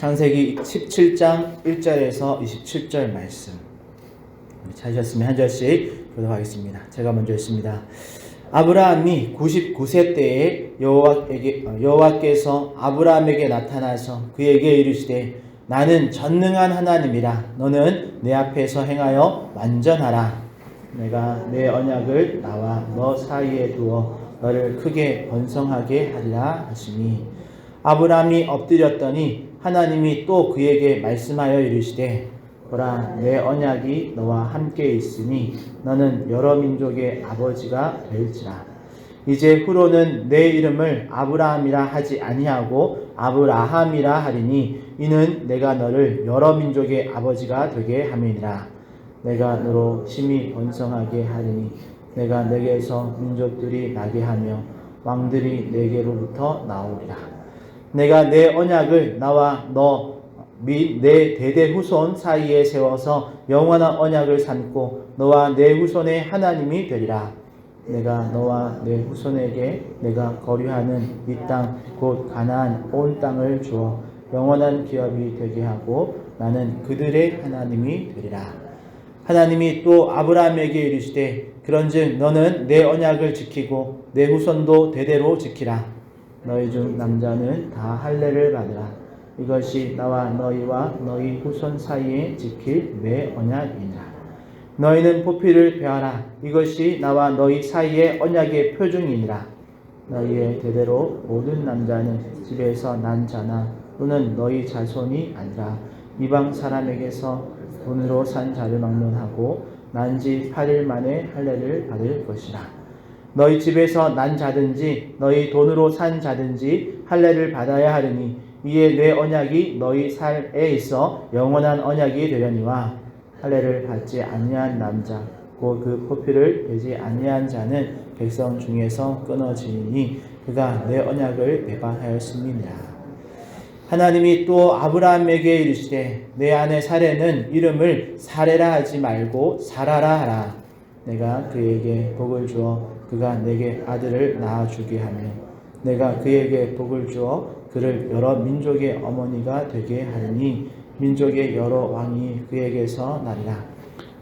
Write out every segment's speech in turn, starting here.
창세기 17장 1절에서 27절 말씀 찾으셨으면 한 절씩 보도록 하겠습니다. 제가 먼저 읽습니다. 아브라함이 99세 때에 여호와께서 아브라함에게 나타나서 그에게 이르시되 나는 전능한 하나님이라. 너는 내 앞에서 행하여 완전하라. 내가 내 언약을 나와 너 사이에 두어 너를 크게 번성하게 하리라 하시니 아브라함이 엎드렸더니 하나님이 또 그에게 말씀하여 이르시되 보라 내 언약이 너와 함께 있으니 너는 여러 민족의 아버지가 될지라. 이제 후로는 내 이름을 아브라함이라 하지 아니하고 아브라함이라 하리니 이는 내가 너를 여러 민족의 아버지가 되게 함이니라. 내가 너로 심히 번성하게 하리니 내가 내게서 민족들이 나게 하며 왕들이 내게로부터 나오리라. 내가 내 언약을 나와 너 및 내 대대 후손 사이에 세워서 영원한 언약을 삼고 너와 내 후손의 하나님이 되리라. 내가 너와 내 후손에게 내가 거류하는 이 땅 곧 가나안 온 땅을 주어 영원한 기업이 되게 하고 나는 그들의 하나님이 되리라. 하나님이 또 아브라함에게 이르시되 그런즉 너는 내 언약을 지키고 내 후손도 대대로 지키라. 너희 중 남자는 다 할례를 받으라. 이것이 나와 너희와 너희 후손 사이에 지킬 내 언약이니라. 너희는 포피를 베어라. 이것이 나와 너희 사이의 언약의 표징이니라. 너희의 대대로 모든 남자는 집에서 난 자나 또는 너희 자손이 아니라 이방 사람에게서 돈으로 산 자를 막론하고 난 지 8일 만에 할례를 받을 것이라. 너희 집에서 난 자든지 너희 돈으로 산 자든지 할례를 받아야 하리니 이에 내 언약이 너희 살에 있어 영원한 언약이 되려니와 할례를 받지 아니한 남자 곧 그 포피를 베지 아니한 자는 백성 중에서 끊어지니 그가 내 언약을 배반하였음이니라. 하나님이 또 아브라함에게 이르시되 내 아내 사레는 이름을 사레라 하지 말고 사라라 하라. 내가 그에게 복을 주어 그가 내게 아들을 낳아주게 하며 내가 그에게 복을 주어 그를 여러 민족의 어머니가 되게 하리니 민족의 여러 왕이 그에게서 나리라.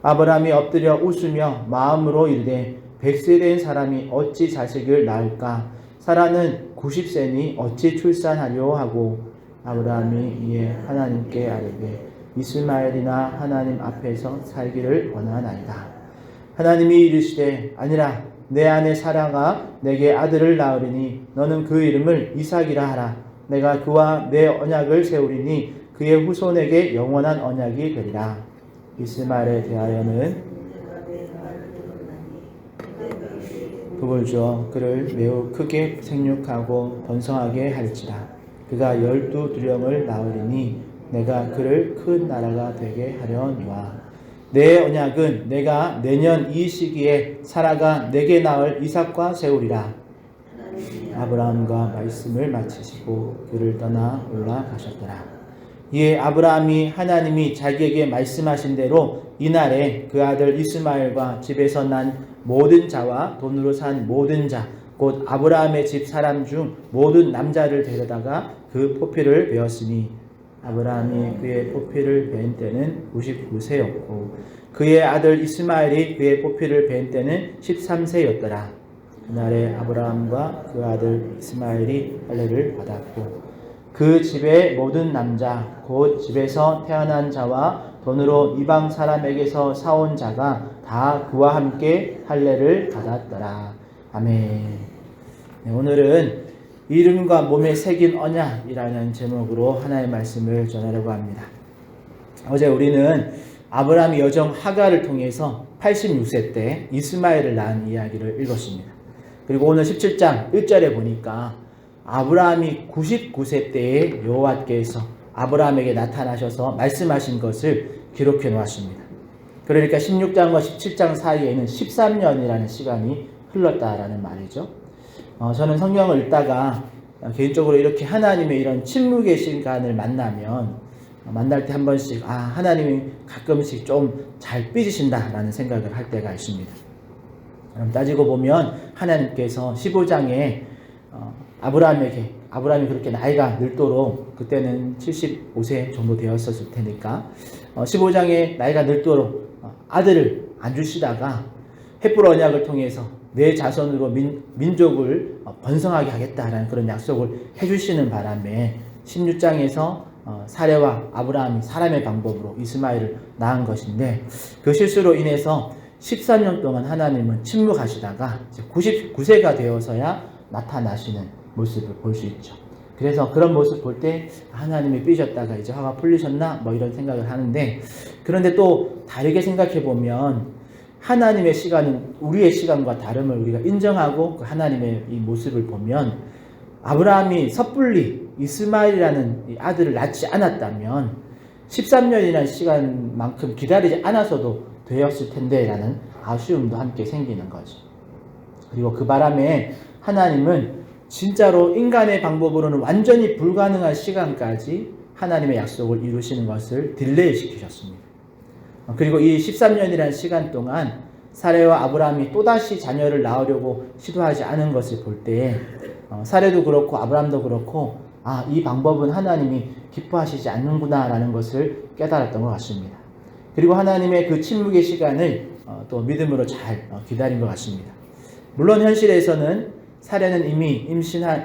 아브라함이 엎드려 웃으며 마음으로 이르되 100세 된 사람이 어찌 자식을 낳을까? 사라는 90세니 어찌 출산하려 하고 아브라함이 이에 하나님께 아뢰되 이스마엘이나 하나님 앞에서 살기를 원하나이다. 하나님이 이르시되 아니라 내 아내 사라가 내게 아들을 낳으리니 너는 그 이름을 이삭이라 하라. 내가 그와 내 언약을 세우리니 그의 후손에게 영원한 언약이 되리라. 이스마엘에 대하여는 복을 주어 그를 매우 크게 생육하고 번성하게 할지라. 그가 12두령을 낳으리니 내가 그를 큰 나라가 되게 하려니와 내 언약은 내가 내년 이 시기에 사라가 내게 낳을 이삭과 세우리라. 아브라함과 말씀을 마치시고 그를 떠나 올라가셨더라. 이에 아브라함이 하나님이 자기에게 말씀하신 대로 이날에 그 아들 이스마엘과 집에서 난 모든 자와 돈으로 산 모든 자 곧 아브라함의 집 사람 중 모든 남자를 데려다가 그 포피를 베었으니 아브라함이 그의 포피를 벤 때는 99세였고 그의 아들 이스마엘이 그의 포피를 벤 때는 13세였더라. 그날에 아브라함과 그 아들 이스마엘이 할례를 받았고 그 집의 모든 남자 곧 집에서 태어난 자와 돈으로 이방 사람에게서 사온 자가 다 그와 함께 할례를 받았더라. 아멘. 네, 오늘은 이름과 몸에 새긴 언약이라는 제목으로 하나의 말씀을 전하려고 합니다. 어제 우리는 아브라함이 여정 하갈을 통해서 86세 때 이스마엘을 낳은 이야기를 읽었습니다. 그리고 오늘 17장 1절에 보니까 아브라함이 99세 때에 여호와께서 아브라함에게 나타나셔서 말씀하신 것을 기록해 놓았습니다. 그러니까 16장과 17장 사이에는 13년이라는 시간이 흘렀다라는 말이죠. 저는 성경을 읽다가 개인적으로 이렇게 하나님의 이런 침묵의 시간을 만날 때 한 번씩 하나님이 가끔씩 좀 잘 삐지신다라는 생각을 할 때가 있습니다. 따지고 보면 하나님께서 15장에 아브라함에게 아브라함이 그렇게 나이가 늙도록, 그때는 75세 정도 되었었을 테니까 15장에 나이가 늙도록 아들을 안 주시다가 헷불 언약을 통해서 내 자손으로 민족을 번성하게 하겠다라는 그런 약속을 해주시는 바람에 16장에서 사레와 아브라함이 사람의 방법으로 이스마엘을 낳은 것인데, 그 실수로 인해서 13년 동안 하나님은 침묵하시다가 99세가 되어서야 나타나시는 모습을 볼 수 있죠. 그래서 그런 모습 볼 때 하나님이 삐졌다가 이제 화가 풀리셨나 뭐 이런 생각을 하는데, 그런데 또 다르게 생각해 보면 하나님의 시간은 우리의 시간과 다름을 우리가 인정하고 그 하나님의 이 모습을 보면, 아브라함이 섣불리 이스마엘이라는 이 아들을 낳지 않았다면 13년이라는 시간만큼 기다리지 않아서도 되었을 텐데 라는 아쉬움도 함께 생기는 거죠. 그리고 그 바람에 하나님은 진짜로 인간의 방법으로는 완전히 불가능한 시간까지 하나님의 약속을 이루시는 것을 딜레이 시키셨습니다. 그리고 이 13년이라는 시간 동안 사레와 아브라함이 또다시 자녀를 낳으려고 시도하지 않은 것을 볼 때 사레도 그렇고 아브라함도 그렇고 이 방법은 하나님이 기뻐하시지 않는구나 라는 것을 깨달았던 것 같습니다. 그리고 하나님의 그 침묵의 시간을 또 믿음으로 잘 기다린 것 같습니다. 물론 현실에서는 사레는 이미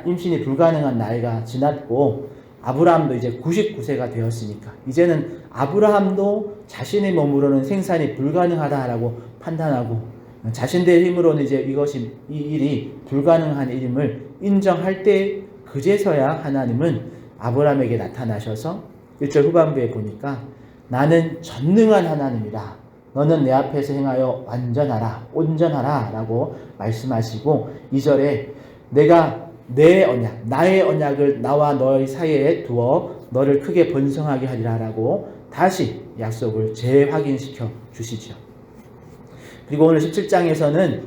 임신이 불가능한 나이가 지났고 아브라함도 이제 99세가 되었으니까 이제는 아브라함도 자신의 몸으로는 생산이 불가능하다라고 판단하고 자신들의 힘으로는 이제 이 일이 불가능한 일임을 인정할 때 그제서야 하나님은 아브라함에게 나타나셔서 1절 후반부에 보니까 나는 전능한 하나님이라 너는 내 앞에서 행하여 완전하라 온전하라 라고 말씀하시고 2절에 내가 내 언약 나의 언약을 나와 너의 사이에 두어 너를 크게 번성하게 하리라 라고 다시 약속을 재확인시켜 주시죠. 그리고 오늘 17장에서는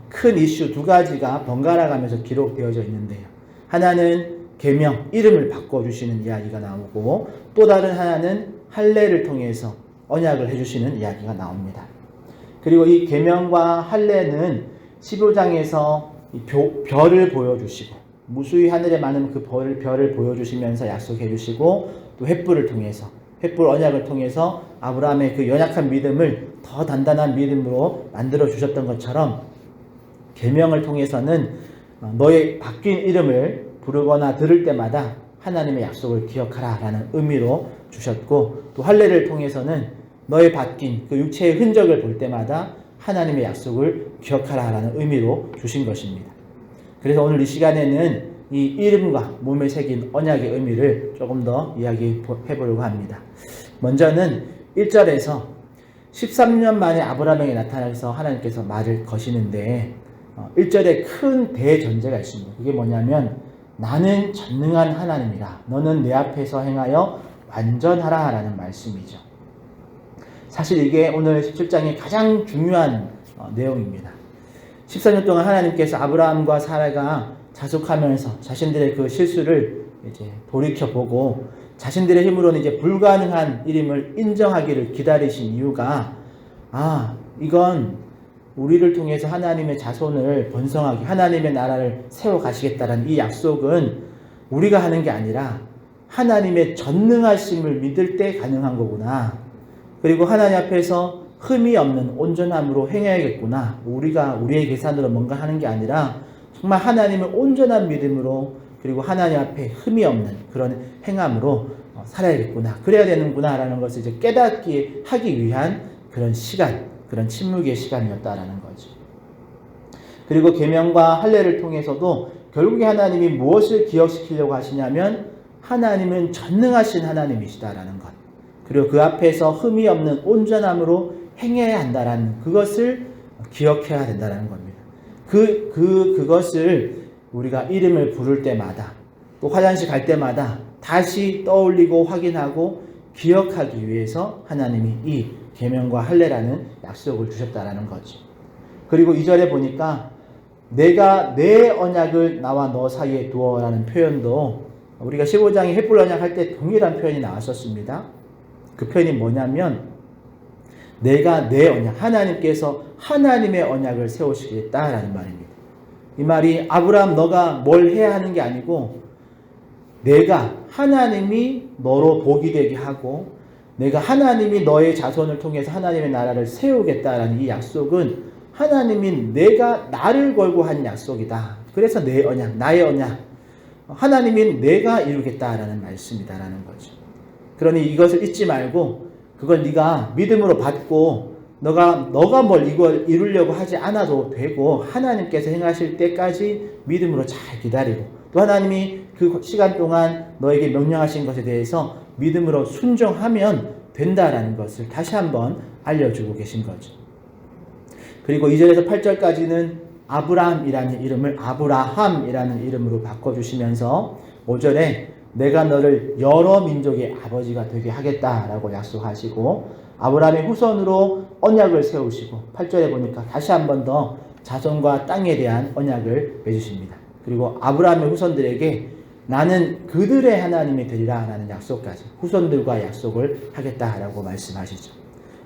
큰 이슈 두 가지가 번갈아 가면서 기록되어져 있는데요. 하나는 계명, 이름을 바꿔주시는 이야기가 나오고 또 다른 하나는 할례를 통해서 언약을 해주시는 이야기가 나옵니다. 그리고 이 계명과 할례는 15장에서 별을 보여주시고 무수히 하늘에 많은 그 별을 보여주시면서 약속해 주시고 또 횃불을 통해서 횃불 언약을 통해서 아브라함의 그 연약한 믿음을 더 단단한 믿음으로 만들어 주셨던 것처럼 계명을 통해서는 너의 바뀐 이름을 부르거나 들을 때마다 하나님의 약속을 기억하라 라는 의미로 주셨고 또 할례를 통해서는 너의 바뀐 그 육체의 흔적을 볼 때마다 하나님의 약속을 기억하라 라는 의미로 주신 것입니다. 그래서 오늘 이 시간에는 이 이름과 몸에 새긴 언약의 의미를 조금 더 이야기해 보려고 합니다. 먼저는 1절에서 13년 만에 아브라함에게 나타나서 하나님께서 말을 거시는데 1절에 큰 대전제가 있습니다. 그게 뭐냐면 나는 전능한 하나님이라 너는 내 앞에서 행하여 완전하라 라는 말씀이죠. 사실 이게 오늘 17장의 가장 중요한 내용입니다. 14년 동안 하나님께서 아브라함과 사라가 자숙하면서 자신들의 그 실수를 이제 돌이켜보고 자신들의 힘으로는 이제 불가능한 일임을 인정하기를 기다리신 이유가 이건 우리를 통해서 하나님의 자손을 번성하게 하나님의 나라를 세워가시겠다는 이 약속은 우리가 하는 게 아니라 하나님의 전능하심을 믿을 때 가능한 거구나. 그리고 하나님 앞에서 흠이 없는 온전함으로 행해야겠구나. 우리가 우리의 계산으로 뭔가 하는 게 아니라 정말 하나님을 온전한 믿음으로 그리고 하나님 앞에 흠이 없는 그런 행함으로 살아야겠구나. 그래야 되는구나 라는 것을 이제 깨닫게 하기 위한 그런 시간, 그런 침묵의 시간이었다라는 거죠. 그리고 계명과 할례를 통해서도 결국에 하나님이 무엇을 기억시키려고 하시냐면 하나님은 전능하신 하나님이시다라는 것. 그리고 그 앞에서 흠이 없는 온전함으로 행해야 한다라는 그것을 기억해야 된다는 겁니다. 그것을 우리가 이름을 부를 때마다 또 화장실 갈 때마다 다시 떠올리고 확인하고 기억하기 위해서 하나님이 이 계명과 할례라는 약속을 주셨다라는 거죠. 그리고 2절에 보니까 내가 내 언약을 나와 너 사이에 두어라는 표현도 우리가 15장에 횃불 언약 할 때 동일한 표현이 나왔었습니다. 그 표현이 뭐냐면 내가 내 언약, 하나님께서 하나님의 언약을 세우시겠다라는 말입니다. 이 말이 아브라함 너가 뭘 해야 하는 게 아니고 내가 하나님이 너로 복이 되게 하고 내가 하나님이 너의 자손을 통해서 하나님의 나라를 세우겠다라는 이 약속은 하나님이 내가 나를 걸고 한 약속이다. 그래서 내 언약, 나의 언약, 하나님이 내가 이루겠다라는 말씀이다라는 거죠. 그러니 이것을 잊지 말고 그걸 네가 믿음으로 받고 너가 뭘 이걸 이루려고 하지 않아도 되고 하나님께서 행하실 때까지 믿음으로 잘 기다리고 또 하나님이 그 시간 동안 너에게 명령하신 것에 대해서 믿음으로 순종하면 된다라는 것을 다시 한번 알려주고 계신 거죠. 그리고 2절에서 8절까지는 아브라함이라는 이름을 아브라함이라는 이름으로 바꿔주시면서 5절에 내가 너를 여러 민족의 아버지가 되게 하겠다라고 약속하시고 아브라함의 후손으로 언약을 세우시고 8절에 보니까 다시 한 번 더 자손과 땅에 대한 언약을 맺으십니다. 그리고 아브라함의 후손들에게 나는 그들의 하나님이 되리라 라는 약속까지 후손들과 약속을 하겠다라고 말씀하시죠.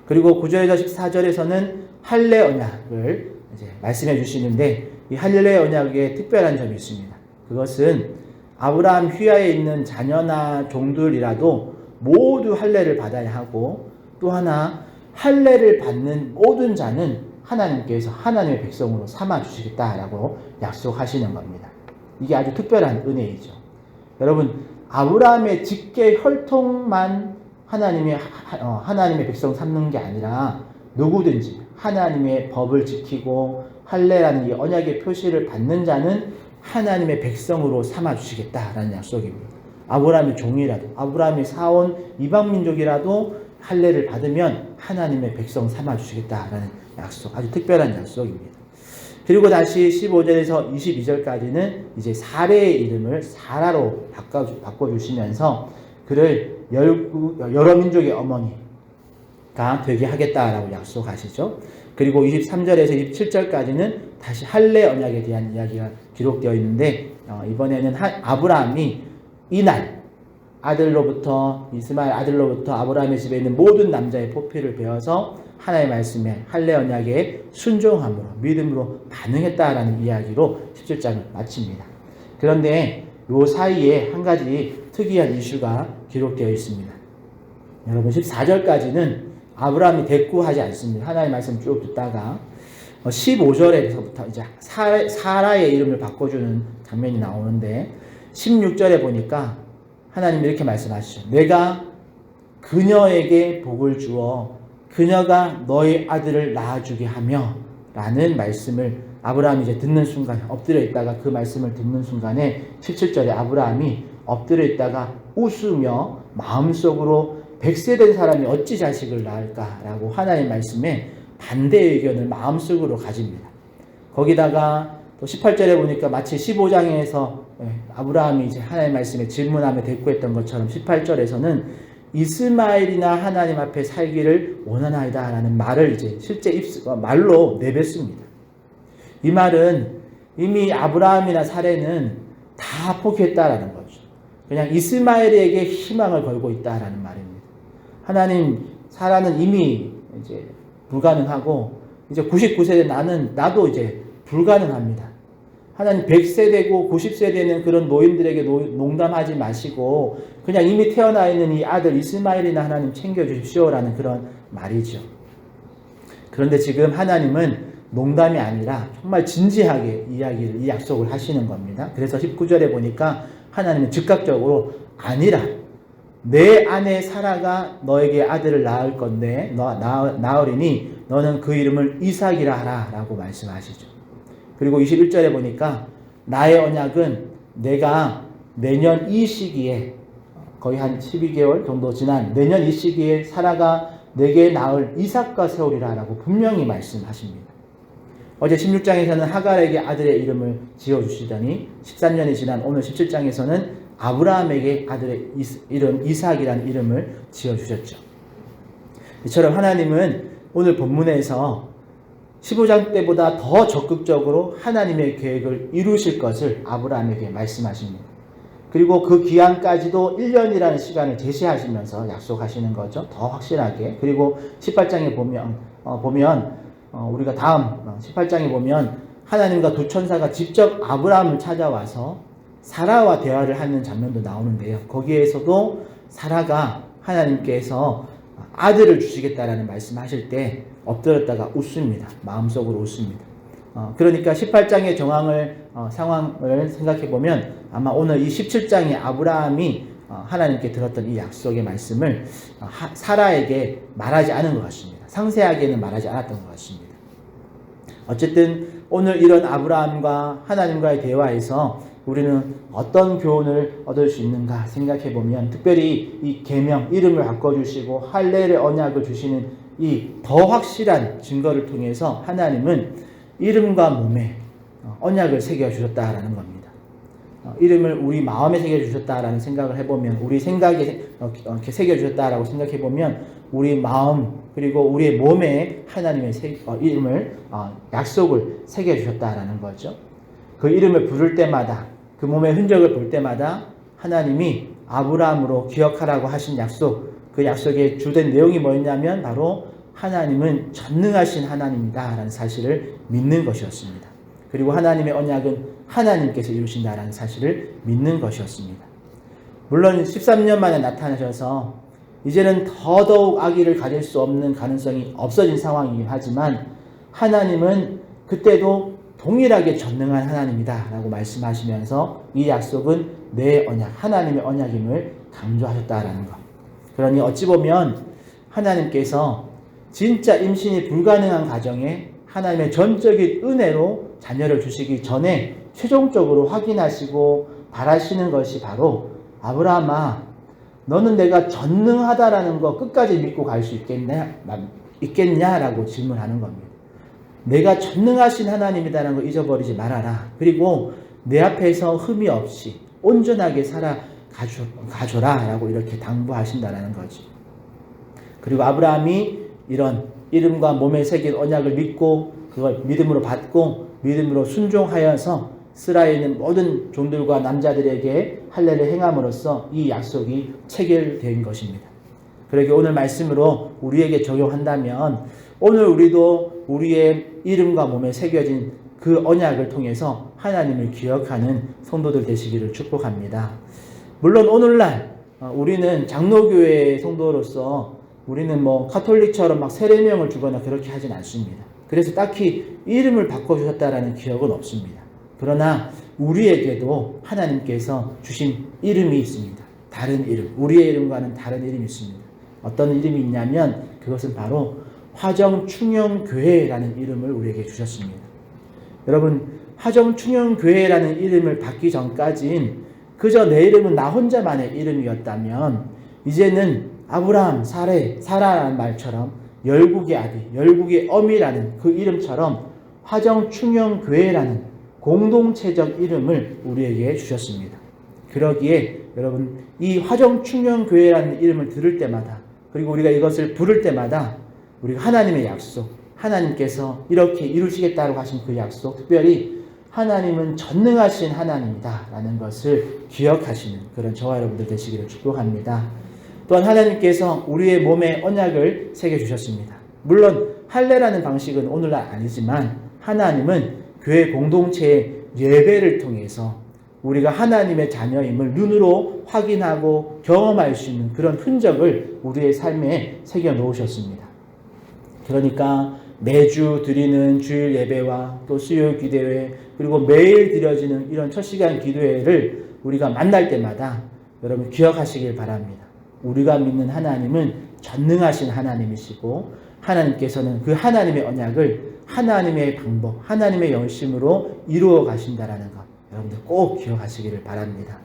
그리고 9절에서 14절에서는 할례 언약을 이제 말씀해 주시는데 이 할례 언약에 특별한 점이 있습니다. 그것은 아브라함 휘하에 있는 자녀나 종들이라도 모두 할례를 받아야 하고 또 하나 할례를 받는 모든 자는 하나님께서 하나님의 백성으로 삼아 주시겠다라고 약속하시는 겁니다. 이게 아주 특별한 은혜이죠. 여러분 아브라함의 직계 혈통만 하나님의 백성 삼는 게 아니라 누구든지 하나님의 법을 지키고 할례라는 이 언약의 표시를 받는 자는 하나님의 백성으로 삼아 주시겠다라는 약속입니다. 아브라함의 종이라도 아브라함이 사온 이방 민족이라도 할례를 받으면 하나님의 백성 삼아 주시겠다라는 약속, 아주 특별한 약속입니다. 그리고 다시 15절에서 22절까지는 이제 사레의 이름을 사라로 바꿔주시면서 그를 여러 민족의 어머니가 되게 하겠다라고 약속하시죠. 그리고 23절에서 27절까지는 다시 할례 언약에 대한 이야기가 기록되어 있는데 이번에는 아브라함이 이날 이스마엘 아들로부터 아브라함의 집에 있는 모든 남자의 포피를 베어서 하나님의 말씀에 할례 언약에 순종함으로 믿음으로 반응했다라는 이야기로 17장을 마칩니다. 그런데 이 사이에 한 가지 특이한 이슈가 기록되어 있습니다. 여러분 14절까지는 아브라함이 대꾸하지 않습니다. 하나님의 말씀 쭉 듣다가 15절에서부터 이제 사라의 이름을 바꿔주는 장면이 나오는데 16절에 보니까 하나님이 이렇게 말씀하시죠. 내가 그녀에게 복을 주어 그녀가 너의 아들을 낳아주게 하며 라는 말씀을 아브라함이 이제 듣는 순간 엎드려 있다가 그 말씀을 듣는 순간에 17절에 아브라함이 엎드려 있다가 웃으며 마음속으로 100세 된 사람이 어찌 자식을 낳을까라고 하나님의 말씀에 반대 의견을 마음속으로 가집니다. 거기다가 또 18절에 보니까 마치 15장에서 아브라함이 이제 하나님의 말씀에 질문하며 대꾸했던 것처럼 18절에서는 이스마엘이나 하나님 앞에 살기를 원하나이다 라는 말을 이제 실제 말로 내뱉습니다. 이 말은 이미 아브라함이나 사레는 다 포기했다라는 거죠. 그냥 이스마엘에게 희망을 걸고 있다라는 말입니다. 하나님, 사라는 이미 이제 불가능하고 이제 99세 된 나도 이제 불가능합니다. 하나님 100세 되고 90세 되는 그런 노인들에게 농담하지 마시고 그냥 이미 태어나 있는 이 아들 이스마엘이나 하나님 챙겨주십시오라는 그런 말이죠. 그런데 지금 하나님은 농담이 아니라 정말 진지하게 이 약속을 하시는 겁니다. 그래서 19절에 보니까 하나님은 즉각적으로 아니라 내 아내 사라가 너에게 아들을 낳을 건데 낳으리니 너는 그 이름을 이삭이라 하라 라고 말씀하시죠. 그리고 21절에 보니까 나의 언약은 내가 내년 이 시기에 거의 한 12개월 정도 지난 내년 이 시기에 사라가 내게 낳을 이삭과 세우리라 라고 분명히 말씀하십니다. 어제 16장에서는 하갈에게 아들의 이름을 지어주시더니 13년이 지난 오늘 17장에서는 아브라함에게 아들의 이름 이삭이라는 이름을 지어주셨죠. 이처럼 하나님은 오늘 본문에서 15장 때보다 더 적극적으로 하나님의 계획을 이루실 것을 아브라함에게 말씀하십니다. 그리고 그 기한까지도 1년이라는 시간을 제시하시면서 약속하시는 거죠. 더 확실하게. 그리고 18장에 보면 우리가 다음 18장에 보면 하나님과 두 천사가 직접 아브라함을 찾아와서 사라와 대화를 하는 장면도 나오는데요. 거기에서도 사라가 하나님께서 아들을 주시겠다라는 말씀하실 때 엎드렸다가 웃습니다. 마음속으로 웃습니다. 그러니까 18장의 상황을 생각해 보면 아마 오늘 이 17장의 아브라함이 하나님께 들었던 이 약속의 말씀을 사라에게 말하지 않은 것 같습니다. 상세하게는 말하지 않았던 것 같습니다. 어쨌든 오늘 이런 아브라함과 하나님과의 대화에서 우리는 어떤 교훈을 얻을 수 있는가 생각해 보면, 특별히 이 계명, 이름을 바꿔주시고 할례의 언약을 주시는 이 더 확실한 증거를 통해서 하나님은 이름과 몸에 언약을 새겨주셨다라는 겁니다. 이름을 우리 마음에 새겨주셨다라는 생각을 해보면, 우리 생각에 이렇게 새겨주셨다라고 생각해보면 우리 마음 그리고 우리의 몸에 하나님의 이름을 약속을 새겨주셨다라는 거죠. 그 이름을 부를 때마다, 그 몸의 흔적을 볼 때마다 하나님이 아브라함으로 기억하라고 하신 약속, 그 약속의 주된 내용이 뭐였냐면 바로 하나님은 전능하신 하나님이다라는 사실을 믿는 것이었습니다. 그리고 하나님의 언약은 하나님께서 이루신다라는 사실을 믿는 것이었습니다. 물론 13년 만에 나타나셔서 이제는 더더욱 아기를 가질 수 없는 가능성이 없어진 상황이긴 하지만 하나님은 그때도 동일하게 전능한 하나님이다 라고 말씀하시면서 이 약속은 내 언약, 하나님의 언약임을 강조하셨다라는 것. 그러니 어찌 보면 하나님께서 진짜 임신이 불가능한 가정에 하나님의 전적인 은혜로 자녀를 주시기 전에 최종적으로 확인하시고 바라시는 것이 바로 아브라함아, 너는 내가 전능하다라는 거 끝까지 믿고 갈 수 있겠냐라고 질문하는 겁니다. 내가 전능하신 하나님이다라는 걸 잊어버리지 말아라. 그리고 내 앞에서 흠이 없이 온전하게 살아가줘라 라고 이렇게 당부하신다라는 거지. 그리고 아브라함이 이런 이름과 몸에 새긴 언약을 믿고 그걸 믿음으로 받고 믿음으로 순종하여서 스라에 있는 모든 종들과 남자들에게 할례를 행함으로써 이 약속이 체결된 것입니다. 그러게 오늘 말씀으로 우리에게 적용한다면 오늘 우리도 우리의 이름과 몸에 새겨진 그 언약을 통해서 하나님을 기억하는 성도들 되시기를 축복합니다. 물론 오늘날 우리는 장로교회의 성도로서 우리는 카톨릭처럼 막 세례명을 주거나 그렇게 하진 않습니다. 그래서 딱히 이름을 바꿔주셨다라는 기억은 없습니다. 그러나 우리에게도 하나님께서 주신 이름이 있습니다. 다른 이름, 우리의 이름과는 다른 이름이 있습니다. 어떤 이름이 있냐면 그것은 바로 화정충영교회라는 이름을 우리에게 주셨습니다. 여러분, 화정충영교회라는 이름을 받기 전까진 그저 내 이름은 나 혼자만의 이름이었다면 이제는 아브라함, 사라라는 말처럼 열국의 아들, 열국의 어미라는 그 이름처럼 화정충영교회라는 공동체적 이름을 우리에게 주셨습니다. 그러기에 여러분, 이 화정충영교회라는 이름을 들을 때마다 그리고 우리가 이것을 부를 때마다 우리가 하나님의 약속, 하나님께서 이렇게 이루시겠다고 하신 그 약속, 특별히 하나님은 전능하신 하나님이다 라는 것을 기억하시는 그런 저와 여러분들 되시기를 축복합니다. 또한 하나님께서 우리의 몸에 언약을 새겨주셨습니다. 물론 할례라는 방식은 오늘날 아니지만 하나님은 교회 공동체의 예배를 통해서 우리가 하나님의 자녀임을 눈으로 확인하고 경험할 수 있는 그런 흔적을 우리의 삶에 새겨 놓으셨습니다. 그러니까 매주 드리는 주일 예배와 또 수요일 기도회 그리고 매일 드려지는 이런 첫 시간 기도회를 우리가 만날 때마다 여러분 기억하시길 바랍니다. 우리가 믿는 하나님은 전능하신 하나님이시고 하나님께서는 그 하나님의 언약을 하나님의 방법, 하나님의 열심으로 이루어 가신다라는 것 여러분들 꼭 기억하시기를 바랍니다.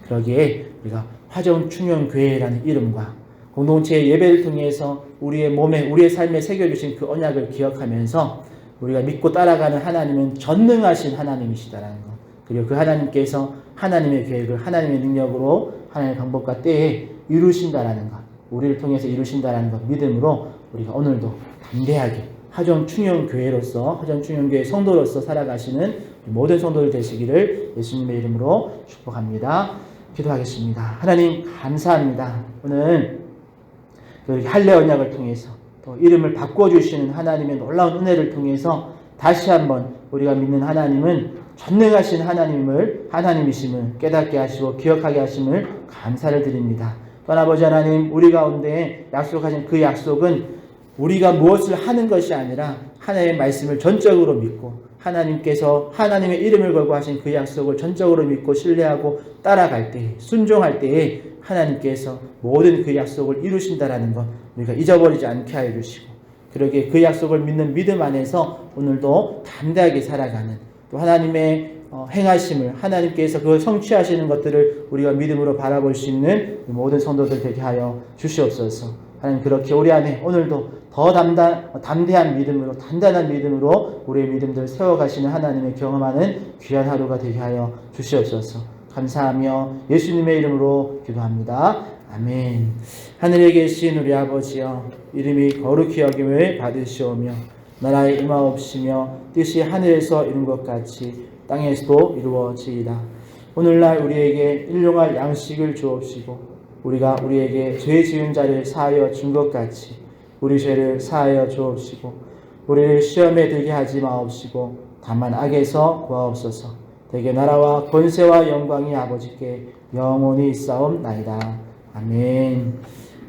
그러기에 우리가 화정충영교회라는 이름과 공동체의 예배를 통해서 우리의 몸에 우리의 삶에 새겨주신 그 언약을 기억하면서 우리가 믿고 따라가는 하나님은 전능하신 하나님이시다라는 것, 그리고 그 하나님께서 하나님의 계획을 하나님의 능력으로 하나님의 방법과 때에 이루신다라는 것, 우리를 통해서 이루신다라는 것 믿음으로 우리가 오늘도 담대하게 화정충영교회로서 화정충영교회 성도로서 살아가시는 모든 성도들 되시기를 예수님의 이름으로 축복합니다. 기도하겠습니다. 하나님 감사합니다. 오늘 할례 언약을 통해서 또 이름을 바꿔주시는 하나님의 놀라운 은혜를 통해서 다시 한번 우리가 믿는 하나님은 전능하신 하나님이심을 깨닫게 하시고 기억하게 하심을 감사를 드립니다. 또한 아버지 하나님, 우리 가운데 약속하신 그 약속은 우리가 무엇을 하는 것이 아니라 하나님의 말씀을 전적으로 믿고 하나님께서 하나님의 이름을 걸고 하신 그 약속을 전적으로 믿고 신뢰하고 따라갈 때에, 순종할 때에 하나님께서 모든 그 약속을 이루신다라는 것 우리가 잊어버리지 않게 하여 주시고, 그러기에 그 약속을 믿는 믿음 안에서 오늘도 담대하게 살아가는, 또 하나님의 행하심을, 하나님께서 그걸 성취하시는 것들을 우리가 믿음으로 바라볼 수 있는 모든 성도들 되게 하여 주시옵소서. 하나님, 그렇게 우리 안에 오늘도 더 담대한 믿음으로, 단단한 믿음으로 우리의 믿음들을 세워가시는 하나님의 경험하는 귀한 하루가 되게 하여 주시옵소서. 감사하며 예수님의 이름으로 기도합니다. 아멘. 하늘에 계신 우리 아버지여, 이름이 거룩히 여김을 받으시오며 나라의 임하옵시며 뜻이 하늘에서 이룬 것 같이 땅에서도 이루어지이다. 오늘날 우리에게 일용할 양식을 주옵시고 우리가 우리에게 죄 지은 자를 사하여 준 것 같이 우리 죄를 사하여 주옵시고 우리를 시험에 들게 하지 마옵시고 다만 악에서 구하옵소서. 대개 나라와 권세와 영광이 아버지께 영원히 있사옵나이다. 아멘.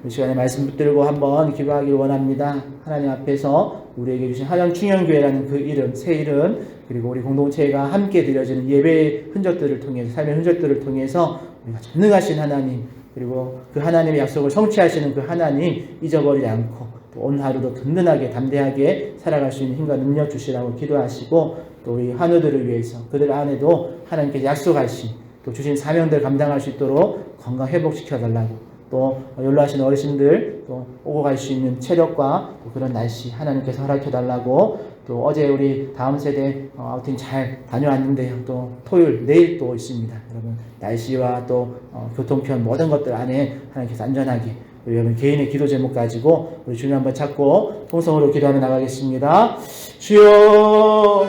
이 시간에 말씀 붙들고 한번 기도하기를 원합니다. 하나님 앞에서 우리에게 주신 하정충영교회라는 그 이름, 새 이름, 그리고 우리 공동체가 함께 드려지는 예배의 흔적들을 통해서, 삶의 흔적들을 통해서 우리가 전능하신 하나님, 그리고 그 하나님의 약속을 성취하시는 그 하나님 잊어버리지 않고 또 오늘 하루도 든든하게 담대하게 살아갈 수 있는 힘과 능력 주시라고 기도하시고, 또 우리 환우들을 위해서 그들 안에도 하나님께서 약속하신 또 주신 사명들 감당할 수 있도록 건강 회복시켜 달라고, 또 연로하신 어르신들 또 오고 갈 수 있는 체력과 또 그런 날씨 하나님께서 허락해 달라고, 또 어제 우리 다음 세대 아우팅 잘 다녀왔는데요. 또 토요일 내일 또 있습니다. 여러분 날씨와 또 교통편 모든 것들 안에 하나님께서 안전하게, 여러분 개인의 기도 제목 가지고 우리 주님 한번 찾고 통성으로 기도하며 나가겠습니다. 주여